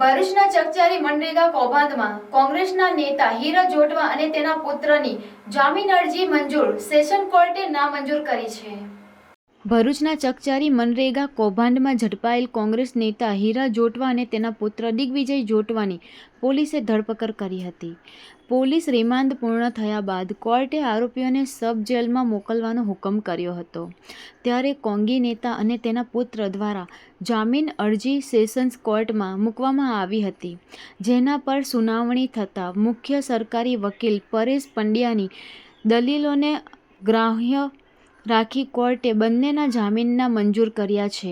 ભરૂચના ચકચારી મનરેગા કૌભાંડમાં કોંગ્રેસના નેતા હીરા જોટવા અને તેના પુત્રની જામીન અરજી મંજૂર, સેશન કોર્ટે નામંજૂર કરી છે. ભરૂચના ચકચારી મનરેગા કૌભાંડમાં ઝડપાયેલ કોંગ્રેસ નેતા હીરા જોટવા અને તેના પુત્ર દિગ્વિજય જોટવાની પોલીસે ધરપકડ કરી હતી. પોલીસ રિમાન્ડ પૂર્ણ થયા બાદ કોર્ટે આરોપીઓને સબ જેલમાં મોકલવાનો હુકમ કર્યો હતો. ત્યારે કોંગી નેતા અને તેના પુત્ર દ્વારા જામીન અરજી સેશન્સ કોર્ટમાં મૂકવામાં આવી હતી, જેના પર સુનાવણી થતાં મુખ્ય સરકારી વકીલ પરેશ પંડ્યાની દલીલોને ગ્રાહ્ય રાખી કોર્ટે બંનેના જામીનના મંજૂર કર્યા છે.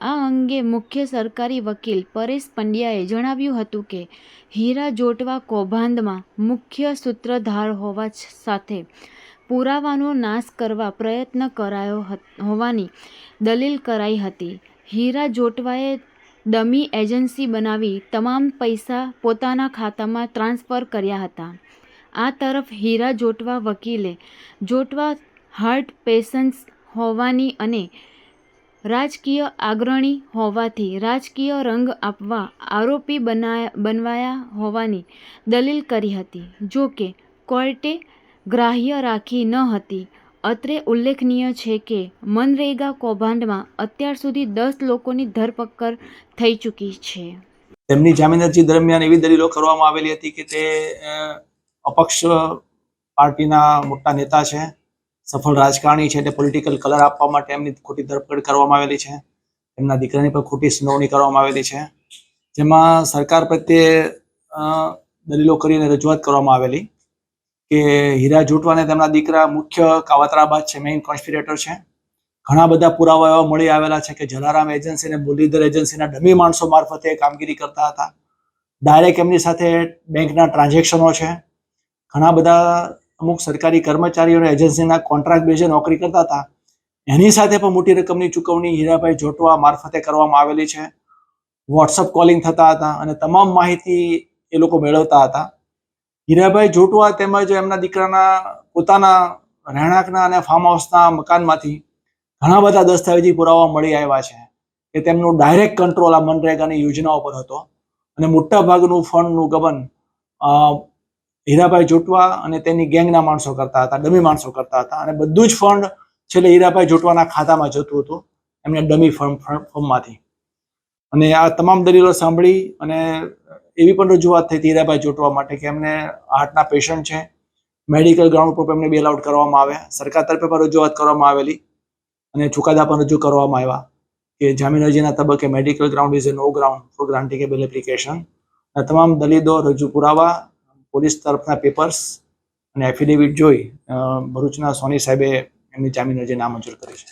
આ અંગે મુખ્ય સરકારી વકીલ પરેશ પંડ્યાએ જણાવ્યું હતું કે હીરા જોટવા કૌભાંડમાં મુખ્ય સૂત્રધાર હોવા સાથે પુરાવાનો નાશ કરવા પ્રયત્ન કરાયો હોવાની દલીલ કરાઈ હતી. હીરા જોટવાએ ડમી એજન્સી બનાવી તમામ પૈસા પોતાના ખાતામાં ટ્રાન્સફર કર્યા હતા. આ તરફ હીરા જોટવા વકીલે જોટવા હાર્ટ પેશન્ટ હોવાની અને રાજકીય અગ્રણી હોવાથી રાજકીય રંગ આપવા આરોપી બનાવાયા હોવાની દલીલ કરી હતી. જો કે કોર્ટે ગ્રાહ્ય રાખી ન હતી. અત્રે ઉલ્લેખનીય છે કે મનરેગા કૌભાંડમાં અત્યાર સુધી 10 લોકોની ધરપકડ થઈ ચૂકી છે. તેમની જામીન અરજી દરમિયાન એવી દલીલો કરવામાં આવેલી હતી કે તે અપક્ષ પાર્ટીના મોટા નેતા છે, સફળ રાજકારણી છે, એટલે પોલિટિકલ કલર આપવા માટે એમની ખોટી ધરપકડ કરવામાં આવેલી છે. એમના દીકરાની પર ખોટી સુનાવણી કરવામાં આવેલી છે, જેમાં સરકાર પ્રત્યે દલીલો કરીને રજૂઆત કરવામાં આવેલી કે હીરા જોટવા અને તેમના દીકરા મુખ્ય કાવતરાબાજ છે, મેઇન કોન્સ્પિરેટર છે. ઘણા બધા પુરાવા એવા મળી આવેલા છે કે જલારામ એજન્સી અને મુરલીધર એજન્સીના ડમી માણસો મારફતે કામગીરી કરતા હતા. ડાયરેક્ટ એમની સાથે બેંકના ટ્રાન્ઝેક્શનો છે. ઘણા બધા અમુક સરકારી કર્મચારીઓને એજન્સીના કોન્ટ્રાક્ટ બેઝે નોકરી કરતા હતા. એની સાથે પણ મોટી રકમની ચૂકવણી હીરાભાઈ જોટવા મારફતે કરવામાં આવેલી છે. વોટ્સઅપ કોલિંગ થતા હતા અને તમામ માહિતી એ લોકો મેળવતા હતા. હીરાભાઈ જોટવા તેમજ એમના દીકરાના પોતાના રહેણાંકના અને ફાર્મ હાઉસના મકાનમાંથી ઘણા બધા દસ્તાવેજી પુરાવા મળી આવ્યા છે કે તેમનું ડાયરેક્ટ કંટ્રોલ આ મનરેગાની યોજનાઓ પર હતો અને મોટા ભાગનું ફંડનું ગબન હીરાભાઈ જોટવા અને તેની ગેંગના માણસો કરતા હતા, ડમી માણસો કરતા હતા અને બધું જ ફંડ છેલ્લે હીરાભાઈ જોટવાના ખાતામાં જતું હતું એમને ડમી ફર્મમાંથી. અને આ તમામ દલીલો સાંભળી અને એવી પણ રજૂઆત થઈ હતી હીરાભાઈ જોટવા માટે કે એમને હાર્ટના પેશન્ટ છે, મેડિકલ ગ્રાઉન્ડ પર એમને બેલ આઉટ કરવામાં આવે. સરકાર તરફે પણ રજૂઆત કરવામાં આવેલી અને ચુકાદા પણ રજૂ કરવામાં આવ્યા કે જામીન અરજીના તબક્કે medical ground is a no ground for granting bail application. તમામ દલીલો રજૂ પુરાવા, પોલીસ તરફના પેપર્સ અને એફિડેવિટ જોઈ ભરૂચના સોની સાહેબે એમની જામીન અરજી નામંજૂર કરી છે.